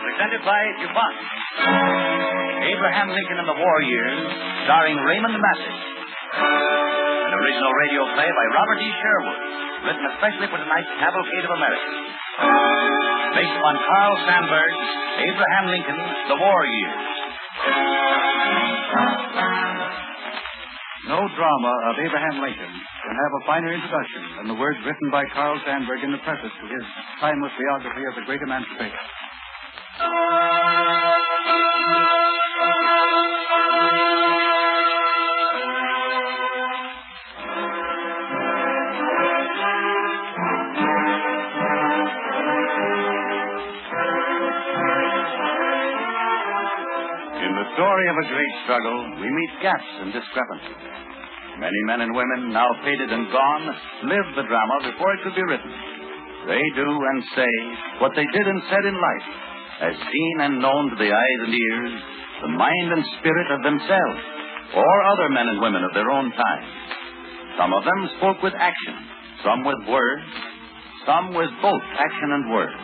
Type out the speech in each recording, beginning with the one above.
presented by DuPont. Abraham Lincoln in the War Years, starring Raymond Massey. An original radio play by Robert E. Sherwood, written especially for tonight's Cavalcade of America. Based on Carl Sandburg's Abraham Lincoln, The War Years. No drama of Abraham Lincoln can have a finer introduction than the words written by Carl Sandburg in the preface to his timeless biography of the great emancipator. In the story of a great struggle, we meet gaps and discrepancies. Many men and women, now faded and gone, lived the drama before it could be written. They do and say what they did and said in life, as seen and known to the eyes and ears, the mind and spirit of themselves, or other men and women of their own time. Some of them spoke with action, some with words, some with both action and words.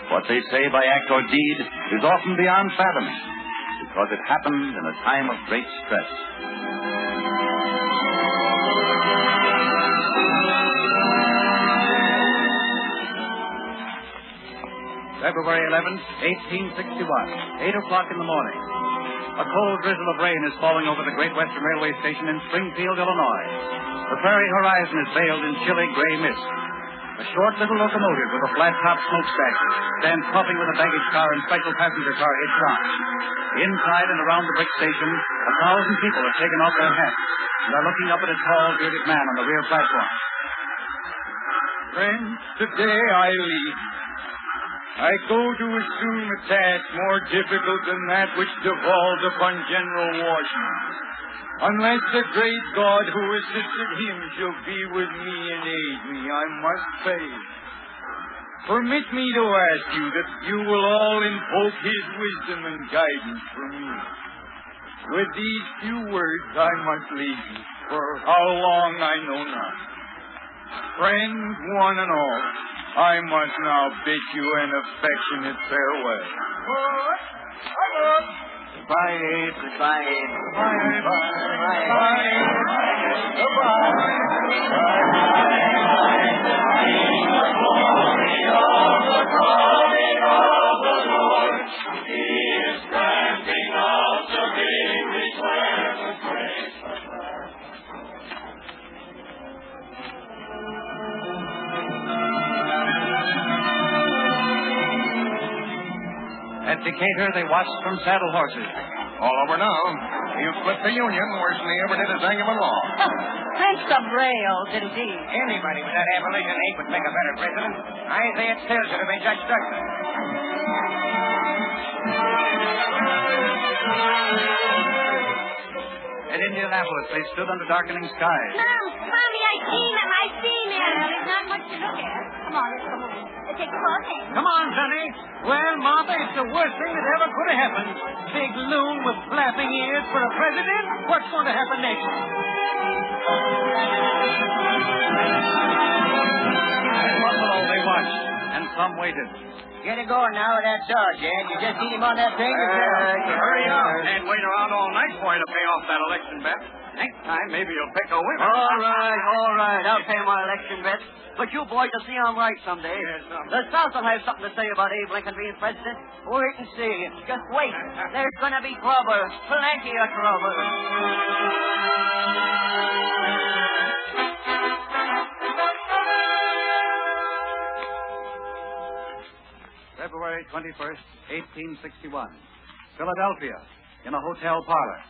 What they say by act or deed is often beyond fathoming, because it happened in a time of great stress. February 11th, 1861, 8 o'clock in the morning. A cold drizzle of rain is falling over the Great Western Railway Station in Springfield, Illinois. The prairie horizon is veiled in chilly gray mist. A short little locomotive with a flat-top smokestack stands puffing with a baggage car and special passenger car hitched on. Inside and around the brick station, 1,000 people have taken off their hats and are looking up at a tall, bearded man on the rear platform. Friends, today I leave. I go to assume a task more difficult than that which devolved upon General Washington. Unless the great God who assisted him shall be with me and aid me, I must fail. Permit me to ask you that you will all invoke his wisdom and guidance for me. With these few words I must leave you, for how long I know not. Friends, one and all, I must now bid you an affectionate farewell. Goodbye, Abe. Goodbye, Abe. At Decatur, they watched from saddle horses. All over now. We've split the Union worse than he ever did a thing of a law. Prince of rails, indeed. Anybody with that abolition ape would make a better president. Isaiah Still should have been Judge Douglas. At Indianapolis, they stood under darkening skies. Mommy, I seen him. There's not much to look at. Come on, let's go home. Let's take a close hand. Come on, Sonny. Well, Martha, it's the worst thing that ever could have happened. Big loon with flapping ears for a president? What's going to happen next? At Buffalo, they watched, and some waited. Get it going now with that Dodge, Ed. You just need him on that thing. Hurry up. Can't wait around all night for you to pay off that election bet. Next time, maybe you'll pick a winner. All right. I'll pay my election bet. But you boys will see I'm right someday. Yes, The South will have something to say about Abe Lincoln being president. Wait and see. Just wait. There's going to be trouble. Plenty of trouble. February 21st, 1861. Philadelphia, in a hotel parlor.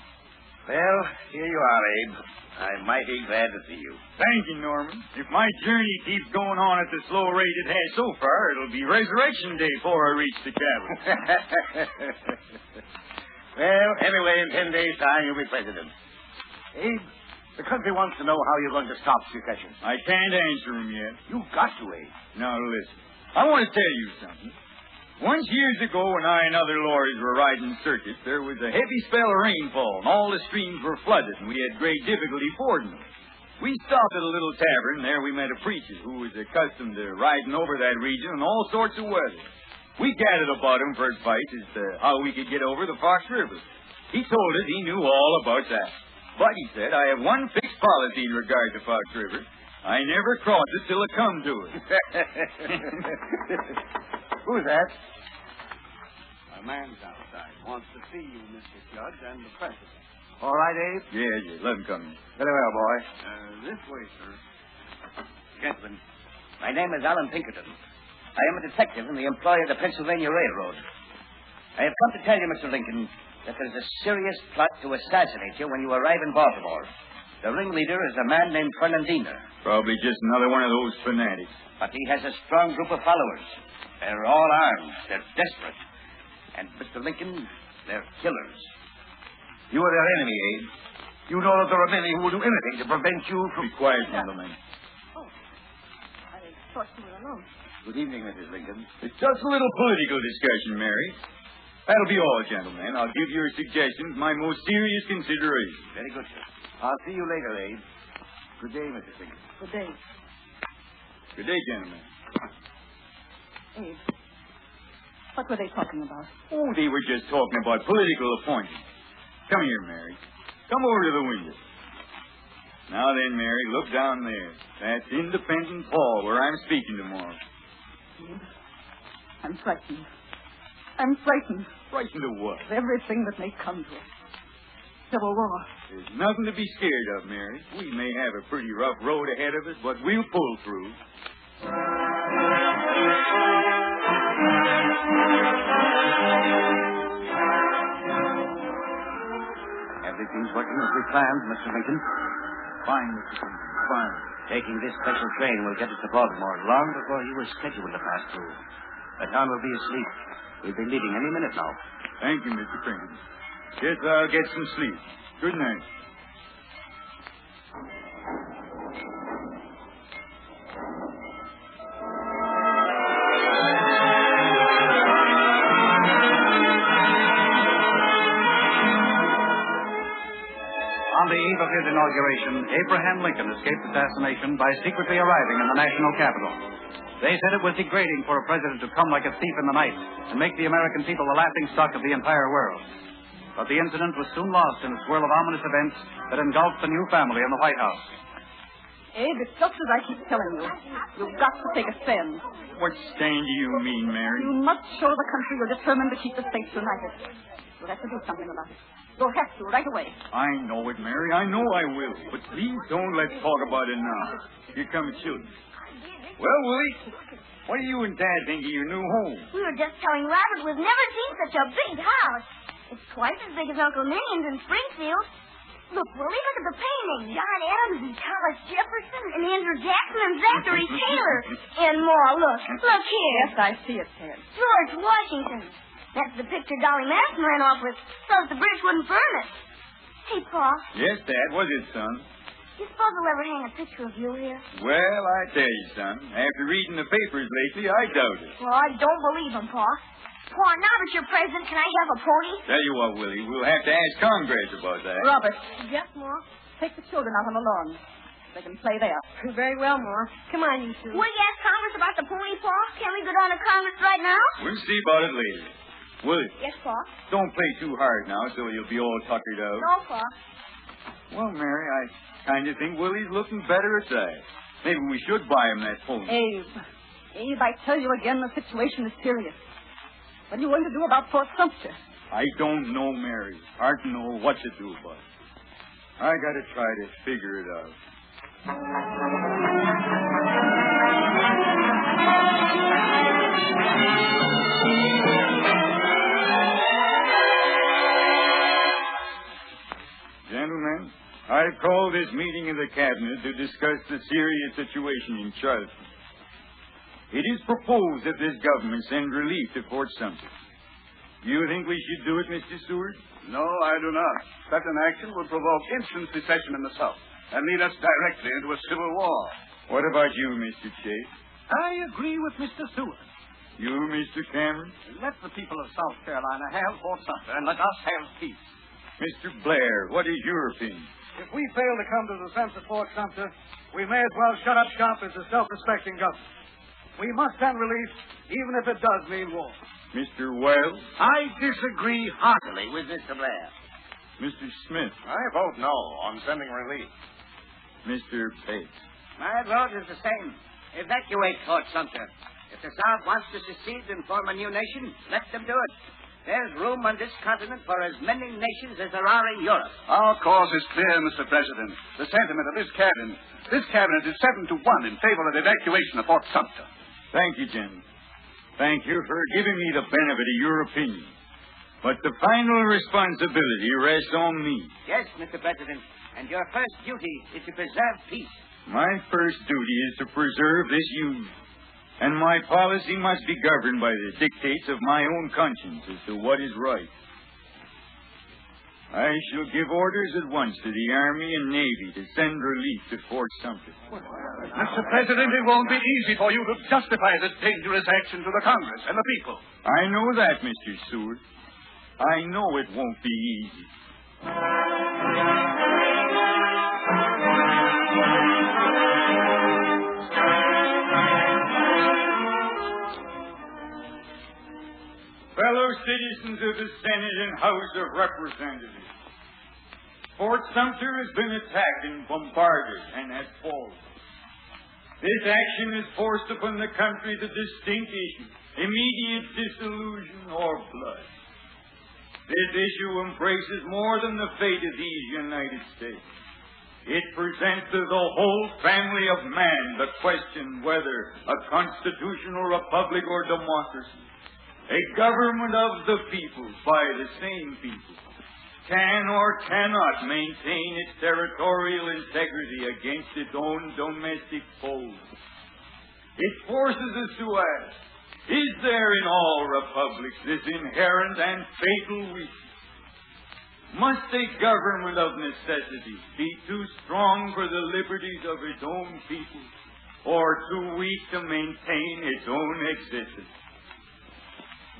Well, here you are, Abe. I'm mighty glad to see you. Thank you, Norman. If my journey keeps going on at the slow rate it has so far, it'll be Resurrection Day before I reach the cabin. Well, anyway, in 10 days' time, you'll be president. Abe, the country wants to know how you're going to stop secession. I can't answer him yet. You've got to, Abe. Now, listen. I want to tell you something. Once years ago, when I and other lawyers were riding circuit, there was a heavy spell of rainfall, and all the streams were flooded, and we had great difficulty fording them. We stopped at a little tavern. There we met a preacher who was accustomed to riding over that region in all sorts of weather. We gathered about him for advice as to how we could get over the Fox River. He told us he knew all about that. But he said, I have one fixed policy in regard to Fox River. I never cross it till I come to it. Who's that? A man's outside. Wants to see you, Mr. Judge, and the president. All right, Abe? Yeah, let him come in. Very well, boy. This way, sir. Gentlemen, my name is Alan Pinkerton. I am a detective in the employ of the Pennsylvania Railroad. I have come to tell you, Mr. Lincoln, that there's a serious plot to assassinate you when you arrive in Baltimore. The ringleader is a man named Fernandina. Probably just another one of those fanatics. But he has a strong group of followers. They're all armed. They're desperate. And, Mr. Lincoln, they're killers. You are their enemy, Abe. You know that there are many who will do anything to prevent you from... Be quiet, gentlemen. Oh, I thought you were alone. Good evening, Mrs. Lincoln. It's just a little political discussion, Mary. That'll be all, gentlemen. I'll give your suggestions my most serious consideration. Very good, sir. I'll see you later, Abe. Good day, Mrs. Lincoln. Good day. Good day, gentlemen. Abe, what were they talking about? Oh, they were just talking about political appointments. Come here, Mary. Come over to the window. Now then, Mary, look down there. That's Independent Hall, where I'm speaking tomorrow. Abe, I'm frightened. I'm frightened Frightened of what? of everything that may come to us. Civil war. There's nothing to be scared of, Mary. We may have a pretty rough road ahead of us, but we'll pull through. Everything's working as we planned, Mr. Lincoln. Fine, Mr. Lincoln, fine. Taking this special train will get us to Baltimore long before you were scheduled to pass through. The town will be asleep. We'll be leaving any minute now. Thank you, Mr. Pinkerton. Guess I'll get some sleep. Good night. On the eve of his inauguration, Abraham Lincoln escaped assassination by secretly arriving in the national capital. They said it was degrading for a president to come like a thief in the night and make the American people the laughing stock of the entire world. But the incident was soon lost in a swirl of ominous events that engulfed the new family in the White House. Abe, it's just as I keep telling you. You've got to take a stand. What stand do you mean, Mary? You must show the country you're determined to keep the states united. You'll have to do something about it. You'll have to, right away. I know it, Mary. I know I will. But please don't let's talk about it now. Here come the children. Well, Willie, what do you and Dad think of your new home? We were just telling Robert we've never seen such a big house. It's twice as big as Uncle Ninian's in Springfield. Look, Willie, look at the paintings. John Adams and Thomas Jefferson and Andrew Jackson and Zachary Taylor. And more, look here. Yes, I see it, Ted. George Washington. That's the picture Dolly Madison ran off with, so that the British wouldn't burn it. Hey, Pa, Yes, Dad. What's it, son? you suppose they'll ever hang a picture of you here? Well, I tell you, son, after reading the papers lately, I doubt it. Well, I don't believe him, Pa. Pa, now that you're president, can I have a pony? Tell you what, Willie, we'll have to ask Congress about that. Robert, Yes, Ma. take the children out on the lawn. They can play there. Very well, Ma. Come on, you two. Will you ask Congress about the pony, Pa? Can we go down to Congress right now? We'll see about it later. Willie, Yes, Pa. don't play too hard now, so you'll be all tuckered out. No, Pa. Well, Mary, I kind of think Willie's looking better at that. Maybe we should buy him that pony. Abe, I tell you again, the situation is serious. What are you going to do about Fort Sumter? I don't know, Mary. Hard to know what to do about it. I got to try to figure it out. Gentlemen, I've called this meeting of the Cabinet to discuss the serious situation in Charleston. It is proposed that this government send relief to Fort Sumter. Do you think we should do it, Mr. Seward? No, I do not. Such an action would provoke instant secession in the South and lead us directly into a civil war. What about you, Mr. Chase? I agree with Mr. Seward. You, Mr. Cameron? Let the people of South Carolina have Fort Sumter, and let us have peace. Mr. Blair, what is your opinion? If we fail to come to the sense of Fort Sumter, we may as well shut up shop as a self-respecting government. We must send relief, even if it does mean war. Mr. Wells? I disagree heartily with Mr. Blair. Mr. Smith? I vote no on sending relief. Mr. Bates? My vote is the same. Evacuate Fort Sumter. If the South wants to secede and form a new nation, let them do it. There's room on this continent for as many nations as there are in Europe. Our cause is clear, Mr. President. The sentiment of this cabinet is 7-1 in favor of evacuation of Fort Sumter. Thank you, gentlemen. Thank you for giving me the benefit of your opinion. But the final responsibility rests on me. Yes, Mr. President. And your first duty is to preserve peace. My first duty is to preserve this union. And my policy must be governed by the dictates of my own conscience as to what is right. I shall give orders at once to the Army and Navy to send relief to Fort Sumter. Mr. President, it won't be easy for you to justify this dangerous action to the Congress and the people. I know that, Mr. Seward. I know it won't be easy. Fellow citizens of the Senate and House of Representatives, Fort Sumter has been attacked and bombarded and has fallen. This action has forced upon the country the distinct issue, immediate dissolution or blood. This issue embraces more than the fate of these United States. It presents to the whole family of man the question whether a constitutional republic or democracy, a government of the people by the same people, can or cannot maintain its territorial integrity against its own domestic foes. It forces us to ask, is there in all republics this inherent and fatal weakness? Must a government of necessity be too strong for the liberties of its own people, or too weak to maintain its own existence?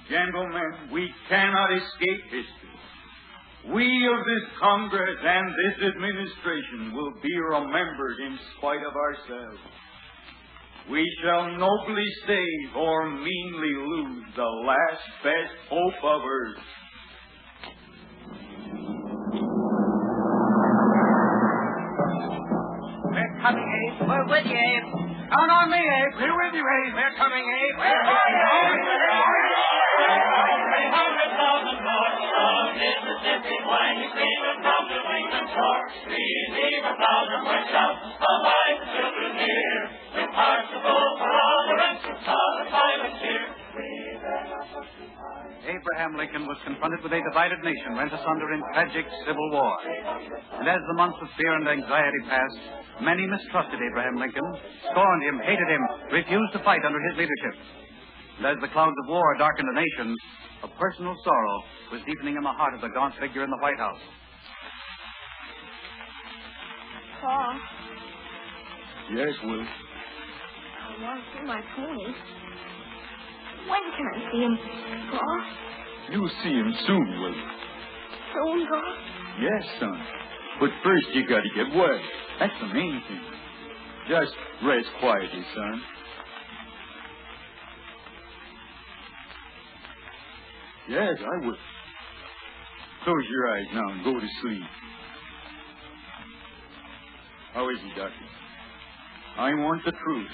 Gentlemen, we cannot escape history. We of this Congress and this administration will be remembered in spite of ourselves. We shall nobly save or meanly lose the last best hope of earth. We're coming, Abe. We're with you, Abe. Count on me, Abe. We're with you, Abe. We're coming, Abe. We're coming, Abe. 300,000 march on Mississippi, winding stream from the Lincoln shore. 300,000 went out, a wife and children near, with hearts of gold for all the rest of the silent cheer. Abraham Lincoln was confronted with a divided nation rent asunder in tragic civil war. And as the months of fear and anxiety passed, many mistrusted Abraham Lincoln, scorned him, hated him, refused to fight under his leadership. And as the clouds of war darkened the nation, a personal sorrow was deepening in the heart of the gaunt figure in the White House. Pa, Yes, Will. I want to see my pony. When can I see him, Pa? You'll see him soon, Will. Soon, Pa? Yes, son. But first you gotta get well. That's the main thing. Just rest quietly, son. Yes, I will. Close your eyes now and go to sleep. How is he, Doctor? I want the truth.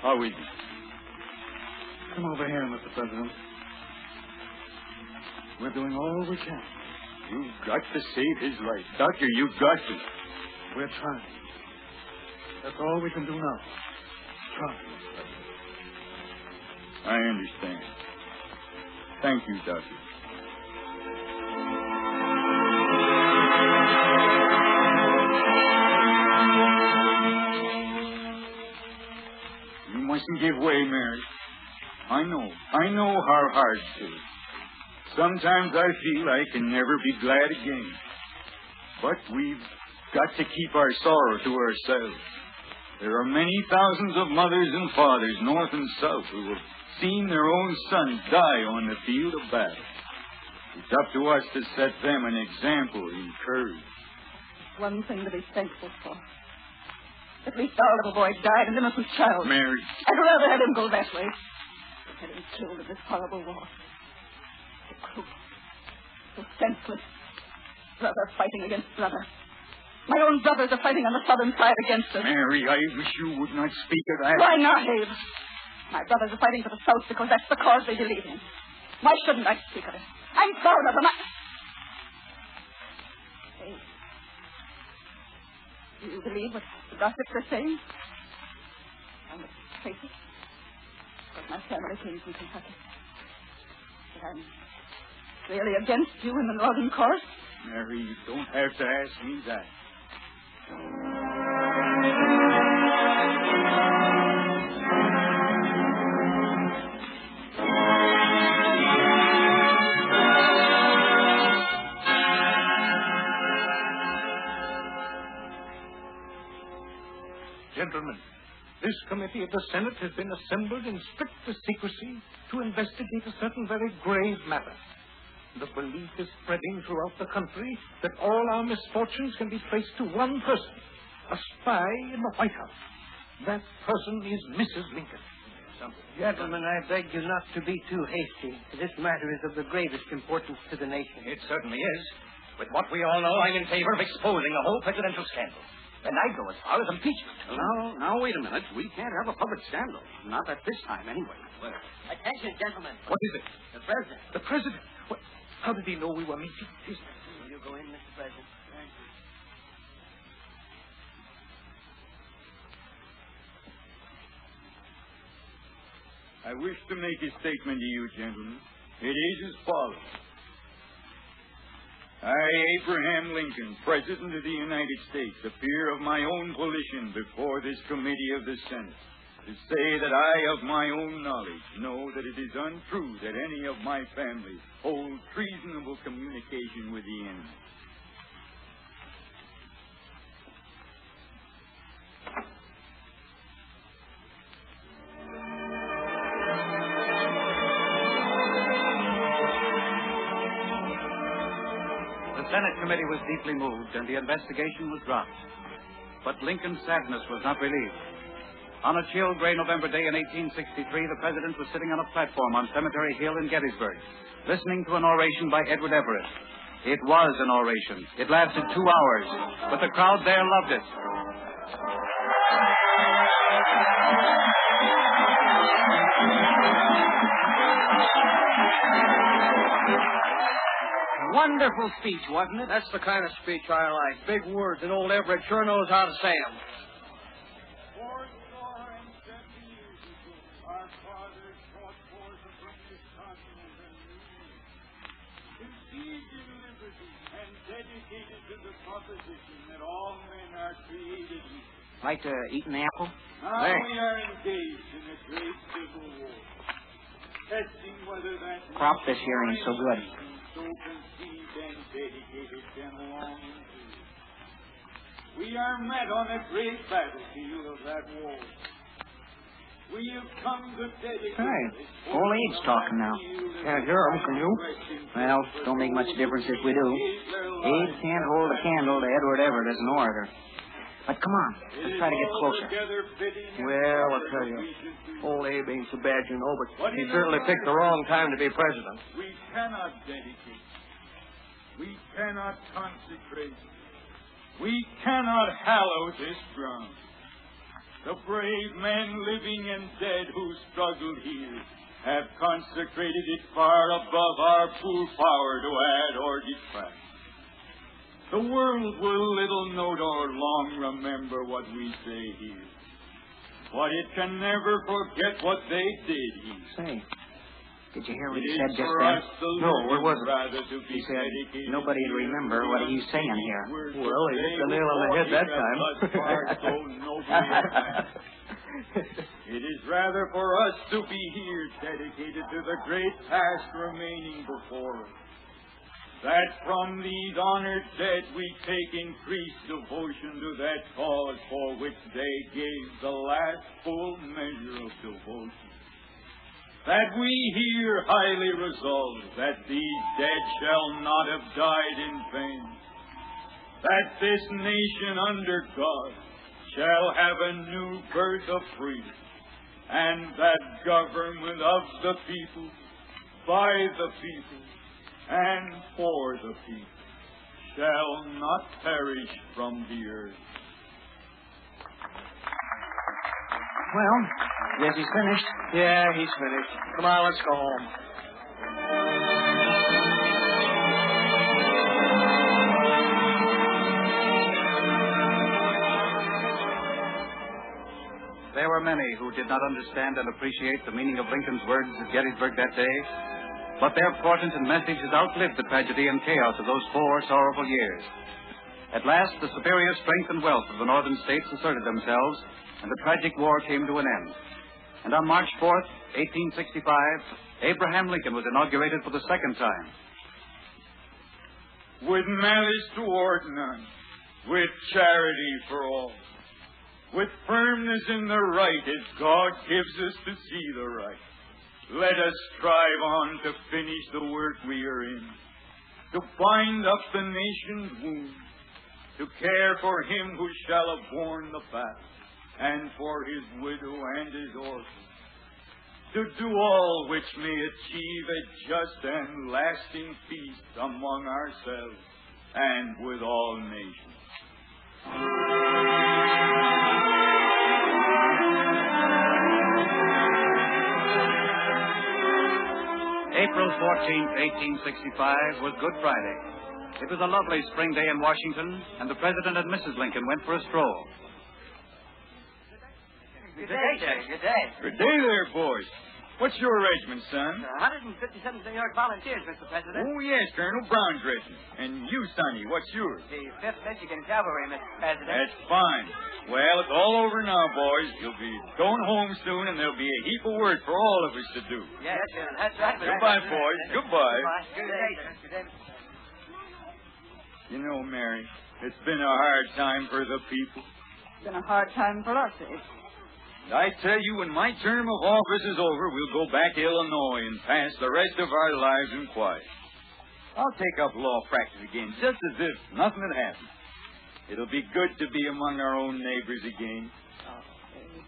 How is he? Come over here, Mr. President. We're doing all we can. You've got to save his life. Doctor, you've got to. We're trying. That's all we can do now. Try. I understand. Thank you, Doctor. You mustn't give way, Mary. I know how hard it is. Sometimes I feel I can never be glad again. But we've got to keep our sorrow to ourselves. There are many thousands of mothers and fathers, north and south, who have seen their own sons die on the field of battle. It's up to us to set them an example in courage. One thing to be thankful for. At least our little boy died, an innocent child. Mary. I'd rather have him go that way. Had him killed in this horrible war. So cruel. So senseless. Brother fighting against brother. My own brothers are fighting on the southern side against us. Mary, I wish you would not speak of that. Why not, Abe? My brothers are fighting for the South because that's the cause they believe in. Why shouldn't I speak of it? I'm proud of them. Abe, do you believe what the gossips are saying? I must face it. Because my family came from Kentucky. But I'm really against you in the Northern cause. Mary, you don't have to ask me that. Gentlemen, this committee of the Senate has been assembled in strictest secrecy to investigate a certain very grave matter. The belief is spreading throughout the country that all our misfortunes can be traced to one person, a spy in the White House. That person is Mrs. Lincoln. Gentlemen, I beg you not to be too hasty. This matter is of the gravest importance to the nation. It certainly is. With what we all know, I'm in favor of exposing the whole presidential scandal. And I'd go as far as impeachment. Now, wait a minute. We can't have a public scandal. Not at this time, anyway. Well, Attention, gentlemen. What is it? The President. The President? What? How did he know we were meeting? Will you go in, Mr. President? Thank you. I wish to make a statement to you, gentlemen. It is as follows. I, Abraham Lincoln, President of the United States, appear of my own volition before this committee of the Senate to say that I, of my own knowledge, know that it is untrue that any of my family hold treasonable communication with the enemy. The Senate committee was deeply moved, and the investigation was dropped. But Lincoln's sadness was not relieved. On a chill, gray November day in 1863, the president was sitting on a platform on Cemetery Hill in Gettysburg, listening to an oration by Edward Everett. It was an oration. It lasted 2 hours, but the crowd there loved it. Wonderful speech, wasn't it? That's the kind of speech I like. Big words, and old Everett sure knows how to say them. Our fathers fought forth from this continent and conceived in liberty and dedicated to the proposition that all men are created equal. Like to eat an apple? Now we are engaged in a great civil war, testing whether that Crop this year ain't so good. so conceived and dedicated can long endure. We are met on a great battlefield of that war. We have come to dedicate. Hey, old Abe's talking now. Can't hear him, can you? Well, don't make much difference if we do. Abe can't hold a candle to Edward Everett as an orator. But come on, let's try to get closer. Well, I'll tell you. Old Abe ain't so bad, you know, but he certainly picked the wrong time to be president. We cannot dedicate. We cannot consecrate. We cannot hallow this ground. The brave men living and dead who struggled here have consecrated it far above our poor power to add or detract. The world will little note or long remember what we say here, but it can never forget what they did here. Say, did you hear what It he is said just for then? us to No, live what was it? rather to be He said dedicated nobody'd to remember what he's saying here. Well, he hit the nail on the head that time. It is rather for us to be here dedicated to the great task remaining before us, that from these honored dead we take increased devotion to that cause for which they gave the last full measure of devotion. That we here highly resolve that these dead shall not have died in vain, that this nation under God shall have a new birth of freedom, and that government of the people, by the people, and for the people, shall not perish from the earth. Well, guess he's finished. Yeah, he's finished. Come on, let's go home. There were many who did not understand and appreciate the meaning of Lincoln's words at Gettysburg that day, but their portent and message has outlived the tragedy and chaos of those 4 sorrowful years. At last, the superior strength and wealth of the northern states asserted themselves, and the tragic war came to an end. And on March 4th, 1865, Abraham Lincoln was inaugurated for the second time. With malice toward none, with charity for all, with firmness in the right as God gives us to see the right, let us strive on to finish the work we are in, to bind up the nation's wounds, to care for him who shall have borne the battle, and for his widow and his orphan, to do all which may achieve a just and lasting peace among ourselves and with all nations. April 14th, 1865 was Good Friday. It was a lovely spring day in Washington, and the President and Mrs. Lincoln went for a stroll. Good day, sir. Good day. Good day there, boys. What's your regiment, son? 157th New York Volunteers, Mr. President. Oh, yes, Colonel Brown's regiment. And you, Sonny, what's yours? The 5th Michigan Cavalry, Mr. President. That's fine. Well, it's all over now, boys. You'll be going home soon, and there'll be a heap of work for all of us to do. Yes, sir. That's right. Goodbye, boys. Goodbye. Good day, sir. Good day. You know, Mary, it's been a hard time for the people. It's been a hard time for us, Abe. I tell you, when my term of office is over, we'll go back to Illinois and pass the rest of our lives in quiet. I'll take up law practice again, just as if nothing had happened. It'll be good to be among our own neighbors again. Oh, Abe.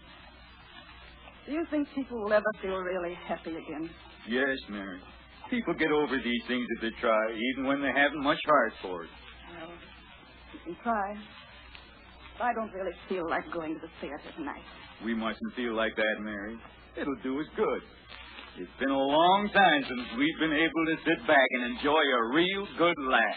Do you think people will ever feel really happy again? Yes, Mary. People get over these things if they try, even when they haven't much heart for it. Well, you can try. I don't really feel like going to the theater tonight. We mustn't feel like that, Mary. It'll do us good. It's been a long time since we've been able to sit back and enjoy a real good laugh.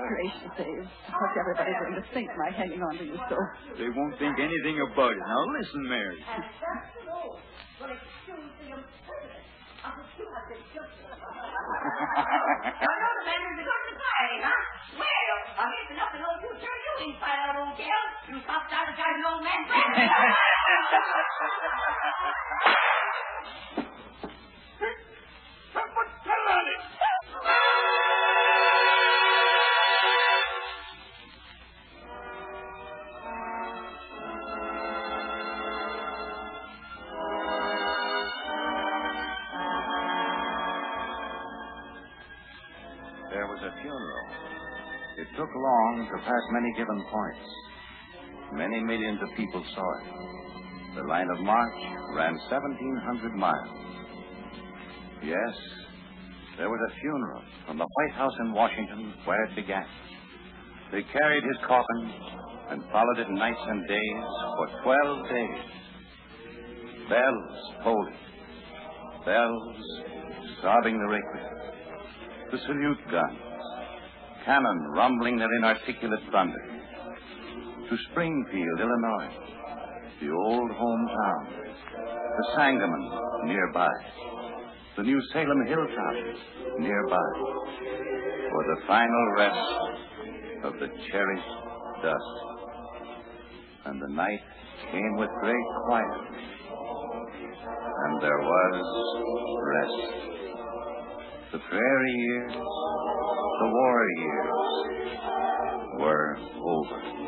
Gracious, Dave. What's everybody going to think my hanging on to you so? They won't think anything about it. Now listen, Mary. There was a funeral. It took long to pass many given points. Many millions of people saw it. The line of march ran 1,700 miles. Yes, there was a funeral from the White House in Washington where it began. They carried his coffin and followed it nights and days for 12 days. Bells tolled it. Bells sobbing the requiem. The salute guns, cannon rumbling their inarticulate thunder. To Springfield, Illinois, the old hometown, the Sangamon nearby, the New Salem hilltops nearby, for the final rest of the cherished dust. And the night came with great quiet and there was rest. The prairie years, the war years, were over.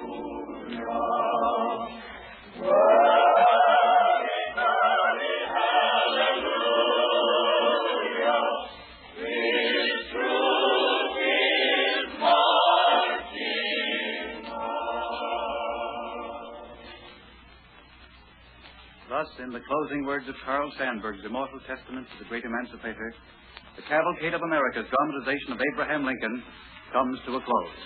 Thus, in the closing words of Charles Sandburg's immortal testament to the great emancipator, the Cavalcade of America's dramatization of Abraham Lincoln comes to a close.